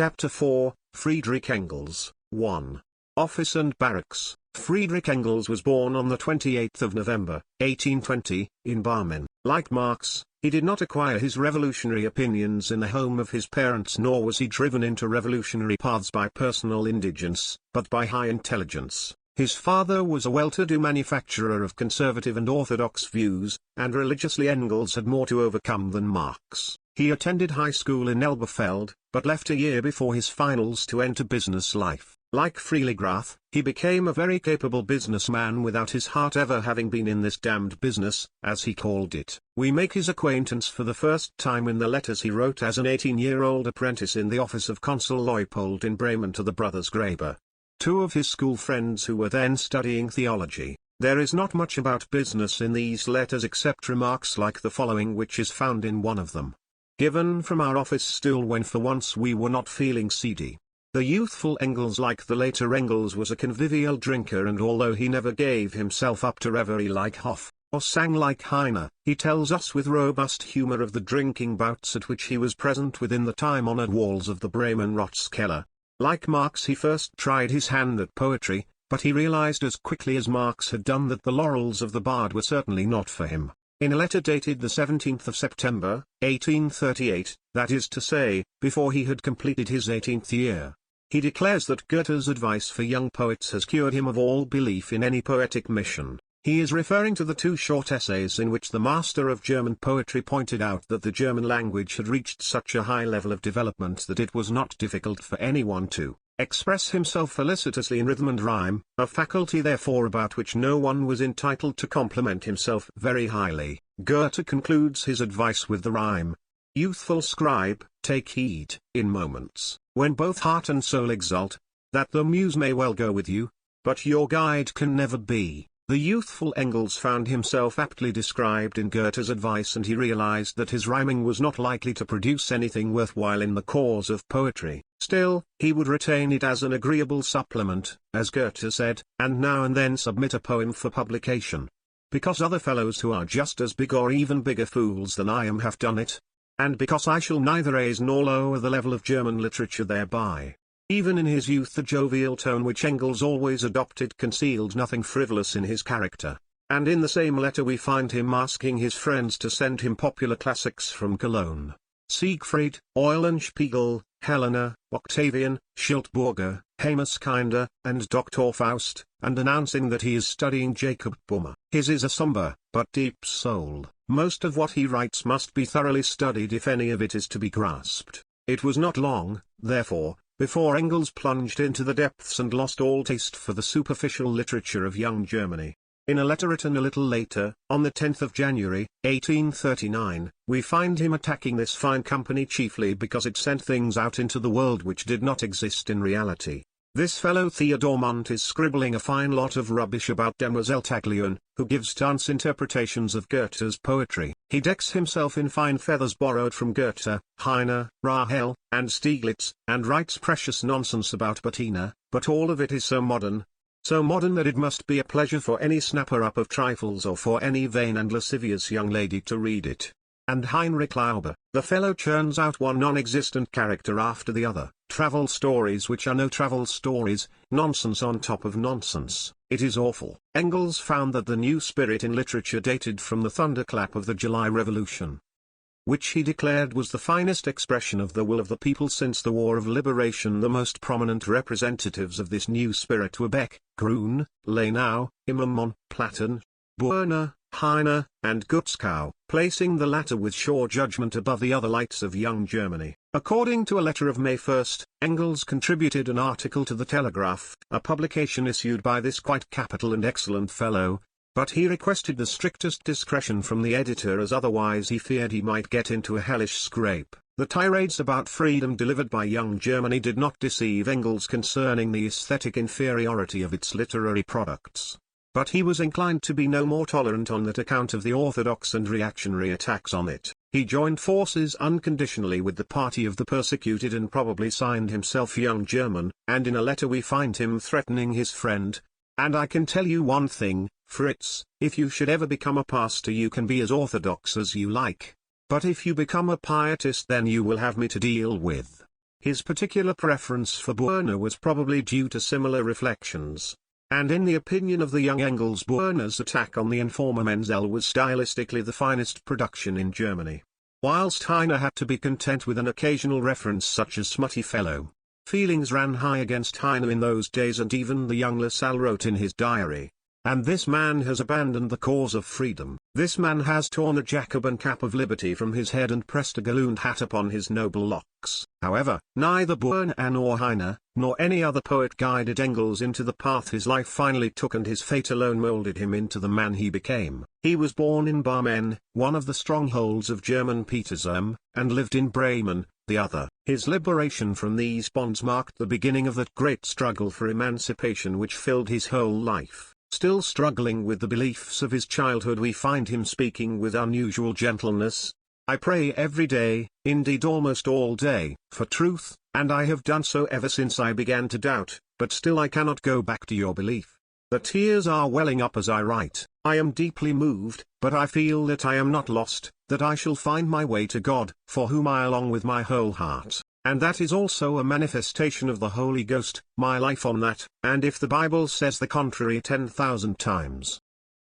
Chapter 4, Friedrich Engels, 1. Office and Barracks. Friedrich Engels was born on the 28th of November, 1820, in Barmen. Like Marx, he did not acquire his revolutionary opinions in the home of his parents, nor was he driven into revolutionary paths by personal indigence, but by high intelligence. His father was a well-to-do manufacturer of conservative and orthodox views, and religiously Engels had more to overcome than Marx. He attended high school in Elberfeld, but left a year before his finals to enter business life. Like Freiligrath, he became a very capable businessman without his heart ever having been in this damned business, as he called it. We make his acquaintance for the first time in the letters he wrote as an 18-year-old apprentice in the office of Consul Leupold in Bremen to the brothers Graeber, two of his school friends who were then studying theology. There is not much about business in these letters except remarks like the following, which is found in one of them. Given from our office stool when for once we were not feeling seedy. The youthful Engels, like the later Engels, was a convivial drinker, and although he never gave himself up to reverie like Hoff, or sang like Heine, he tells us with robust humor of the drinking bouts at which he was present within the time-honored walls of the Bremen Ratskeller. Like Marx, he first tried his hand at poetry, but he realized as quickly as Marx had done that the laurels of the bard were certainly not for him. In a letter dated the 17th of September, 1838, that is to say, before he had completed his 18th year, he declares that Goethe's advice for young poets has cured him of all belief in any poetic mission. He is referring to the two short essays in which the master of German poetry pointed out that the German language had reached such a high level of development that it was not difficult for anyone to express himself felicitously in rhythm and rhyme, a faculty therefore about which no one was entitled to compliment himself very highly. Goethe concludes his advice with the rhyme, "Youthful scribe, take heed, in moments, when both heart and soul exult, that the muse may well go with you, but your guide can never be." The youthful Engels found himself aptly described in Goethe's advice, and he realized that his rhyming was not likely to produce anything worthwhile in the cause of poetry. Still, he would retain it as an agreeable supplement, as Goethe said, and now and then submit a poem for publication. Because other fellows who are just as big or even bigger fools than I am have done it. And because I shall neither raise nor lower the level of German literature thereby. Even in his youth the jovial tone which Engels always adopted concealed nothing frivolous in his character. And in the same letter we find him asking his friends to send him popular classics from Cologne. Siegfried, Eulenspiegel, Helena, Octavian, Schildburger, Hammerskinder, and Dr. Faust, and announcing that he is studying Jacob Böhme. His is a somber, but deep soul. Most of what he writes must be thoroughly studied if any of it is to be grasped. It was not long, therefore, before Engels plunged into the depths and lost all taste for the superficial literature of young Germany. In a letter written a little later, on the 10th of January, 1839, we find him attacking this fine company chiefly because it sent things out into the world which did not exist in reality. This fellow Theodor Mondt is scribbling a fine lot of rubbish about Demoiselle Taglione, who gives dance interpretations of Goethe's poetry. He decks himself in fine feathers borrowed from Goethe, Heine, Rahel, and Stieglitz, and writes precious nonsense about Bettina, but all of it is so modern that it must be a pleasure for any snapper-up of trifles or for any vain and lascivious young lady to read it. And Heinrich Laube, the fellow churns out one non-existent character after the other, travel stories which are no travel stories, nonsense on top of nonsense. It is awful. Engels found that the new spirit in literature dated from the thunderclap of the July Revolution, which he declared was the finest expression of the will of the people since the War of Liberation. The most prominent representatives of this new spirit were Beck, Grun, Lenau, Immermann, Platten, Boerner, Heine, and Gutzkow, placing the latter with sure judgment above the other lights of young Germany. According to a letter of May 1, Engels contributed an article to the Telegraph, a publication issued by this quite capital and excellent fellow, but he requested the strictest discretion from the editor, as otherwise he feared he might get into a hellish scrape. The tirades about freedom delivered by young Germany did not deceive Engels concerning the aesthetic inferiority of its literary products. But he was inclined to be no more tolerant on that account of the orthodox and reactionary attacks on it. He joined forces unconditionally with the party of the persecuted and probably signed himself Young German, and in a letter we find him threatening his friend, "And I can tell you one thing, Fritz, if you should ever become a pastor you can be as orthodox as you like. But if you become a pietist then you will have me to deal with." His particular preference for Boerner was probably due to similar reflections. And in the opinion of the young Engels, Boerner's attack on the informer Menzel was stylistically the finest production in Germany. Whilst Heine had to be content with an occasional reference such as smutty fellow. Feelings ran high against Heine in those days, and even the young Lassalle wrote in his diary, "And this man has abandoned the cause of freedom. This man has torn the Jacobin cap of liberty from his head and pressed a gallooned hat upon his noble locks." However, neither Boerner nor Heine, nor any other poet guided Engels into the path his life finally took, and his fate alone molded him into the man he became. He was born in Barmen, one of the strongholds of German Pietism, and lived in Bremen, the other. His liberation from these bonds marked the beginning of that great struggle for emancipation which filled his whole life. Still struggling with the beliefs of his childhood, we find him speaking with unusual gentleness. "I pray every day, indeed almost all day, for truth, and I have done so ever since I began to doubt, but still I cannot go back to your belief. The tears are welling up as I write. I am deeply moved, but I feel that I am not lost, that I shall find my way to God, for whom I long with my whole heart. And that is also a manifestation of the Holy Ghost, my life on that, and if the Bible says the contrary 10,000 times."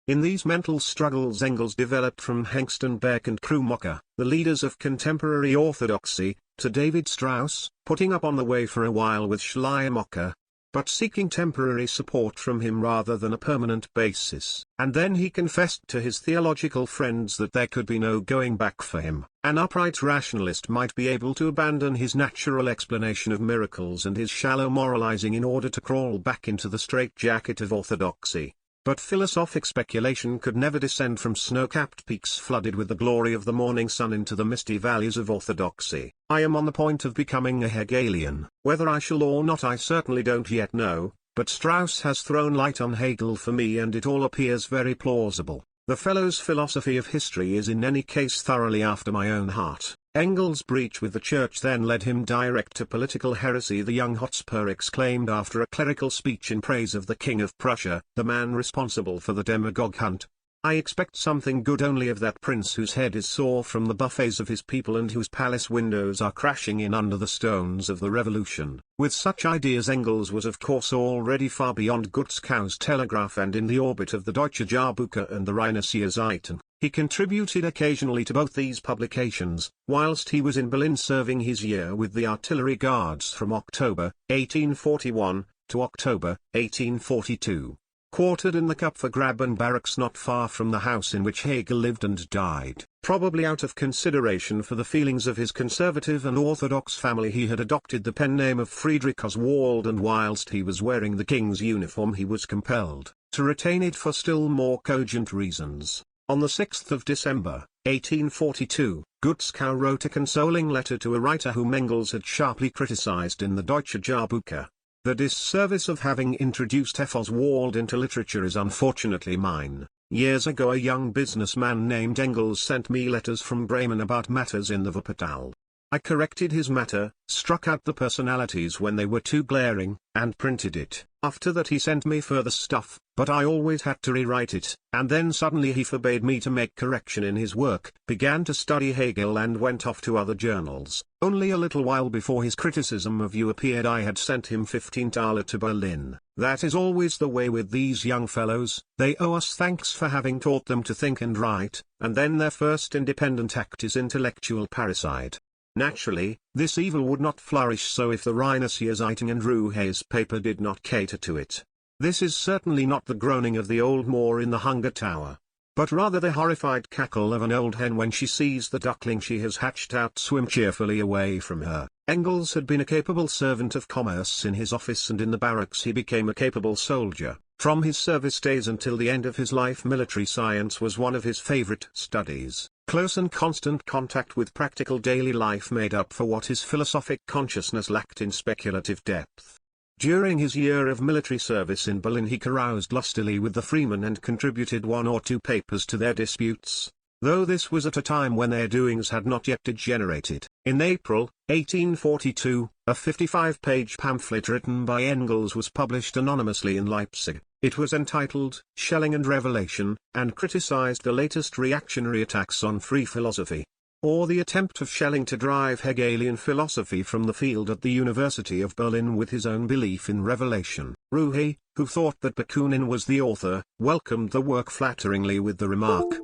In these mental struggles Engels developed from Hengstenberg and Krummacher, the leaders of contemporary orthodoxy, to David Strauss, putting up on the way for a while with Schleiermacher, but seeking temporary support from him rather than a permanent basis. And then he confessed to his theological friends that there could be no going back for him. An upright rationalist might be able to abandon his natural explanation of miracles and his shallow moralizing in order to crawl back into the straitjacket of orthodoxy. But philosophic speculation could never descend from snow-capped peaks flooded with the glory of the morning sun into the misty valleys of orthodoxy. I am on the point of becoming a Hegelian. Whether I shall or not I certainly don't yet know, but Strauss has thrown light on Hegel for me and it all appears very plausible. The fellow's philosophy of history is in any case thoroughly after my own heart. Engels' breach with the church then led him direct to political heresy, the young Hotspur exclaimed after a clerical speech in praise of the King of Prussia, the man responsible for the demagogue hunt. "I expect something good only of that prince whose head is sore from the buffets of his people and whose palace windows are crashing in under the stones of the revolution." With such ideas Engels was of course already far beyond Gutzkau's telegraph and in the orbit of the Deutsche Jahrbucher and the Rheinische Zeiten. He contributed occasionally to both these publications, whilst he was in Berlin serving his year with the Artillery Guards from October, 1841, to October, 1842. Quartered in the Kupfergraben barracks not far from the house in which Hegel lived and died. Probably out of consideration for the feelings of his conservative and orthodox family he had adopted the pen name of Friedrich Oswald, and whilst he was wearing the king's uniform he was compelled to retain it for still more cogent reasons. On the 6th of December, 1842, Gutzkau wrote a consoling letter to a writer whom Engels had sharply criticized in the Deutsche Jahrbucher. "The disservice of having introduced F. Oswald into literature is unfortunately mine. Years ago a young businessman named Engels sent me letters from Bremen about matters in the Wuppertal. I corrected his matter, struck out the personalities when they were too glaring, and printed it. After that he sent me further stuff, but I always had to rewrite it, and then suddenly he forbade me to make correction in his work, began to study Hegel and went off to other journals. Only a little while before his criticism of you appeared I had sent him 15 thaler to Berlin. That is always the way with these young fellows, they owe us thanks for having taught them to think and write, and then their first independent act is intellectual parricide. Naturally, this evil would not flourish so if the Rheinische Zeitung and Ruhe's paper did not cater to it. This is certainly not the groaning of the old Moor in the Hunger Tower, but rather the horrified cackle of an old hen when she sees the duckling she has hatched out swim cheerfully away from her. Engels had been a capable servant of commerce in his office, and in the barracks he became a capable soldier. From his service days until the end of his life military science was one of his favorite studies. Close and constant contact with practical daily life made up for what his philosophic consciousness lacked in speculative depth. During his year of military service in Berlin he caroused lustily with the freemen and contributed 1 or 2 papers to their disputes, though this was at a time when their doings had not yet degenerated. In April, 1842, a 55-page pamphlet written by Engels was published anonymously in Leipzig. It was entitled Schelling and Revelation, and criticized the latest reactionary attacks on free philosophy. or the attempt of Schelling to drive Hegelian philosophy from the field at the University of Berlin with his own belief in revelation. Ruhe, who thought that Bakunin was the author, welcomed the work flatteringly with the remark,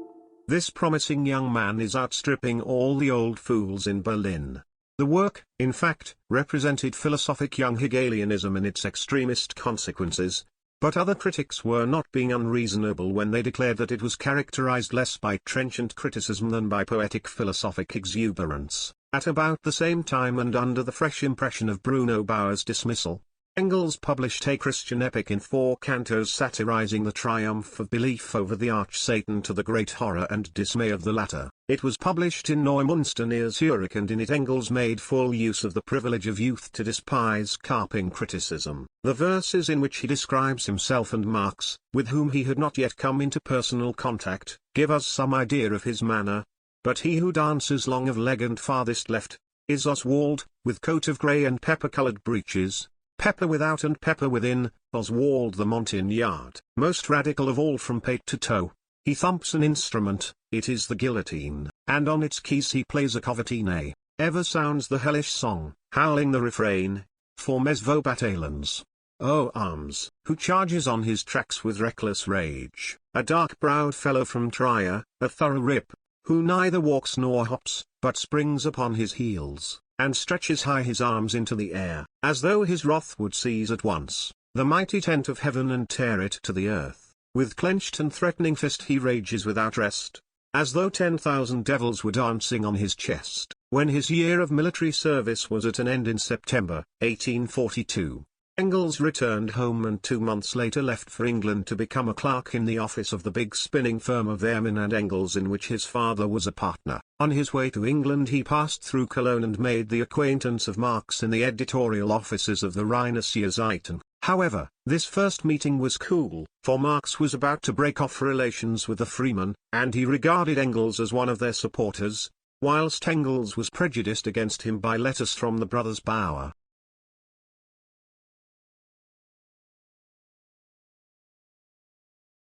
"This promising young man is outstripping all the old fools in Berlin." The work, in fact, represented philosophic young Hegelianism in its extremist consequences, but other critics were not being unreasonable when they declared that it was characterized less by trenchant criticism than by poetic philosophic exuberance. At about the same time and under the fresh impression of Bruno Bauer's dismissal, Engels published A Christian Epic in 4 cantos satirizing the triumph of belief over the arch-Satan to the great horror and dismay of the latter. It was published in Neumünster near Zurich, and in it Engels made full use of the privilege of youth to despise carping criticism. The verses in which he describes himself and Marx, with whom he had not yet come into personal contact, give us some idea of his manner. But he who dances long of leg and farthest left, is Oswald, with coat of grey and pepper-coloured breeches, pepper without and pepper within, Oswald the Montagnard. Most radical of all from pate to toe, he thumps an instrument, it is the guillotine, and on its keys he plays a covertine. Ever sounds the hellish song, howling the refrain, for mesvobatalons. O arms, who charges on his tracks with reckless rage, a dark-browed fellow from Trier, a thorough rip, who neither walks nor hops, but springs upon his heels, and stretches high his arms into the air, as though his wrath would seize at once the mighty tent of heaven and tear it to the earth. With clenched and threatening fist he rages without rest, as though 10,000 devils were dancing on his chest. When his year of military service was at an end in September, 1842, Engels returned home and 2 months later left for England to become a clerk in the office of the big spinning firm of Ehrman and Engels, in which his father was a partner. On his way to England he passed through Cologne and made the acquaintance of Marx in the editorial offices of the Rheinische Zeitung. However, this first meeting was cool, for Marx was about to break off relations with the Freemen, and he regarded Engels as one of their supporters, whilst Engels was prejudiced against him by letters from the brothers Bauer.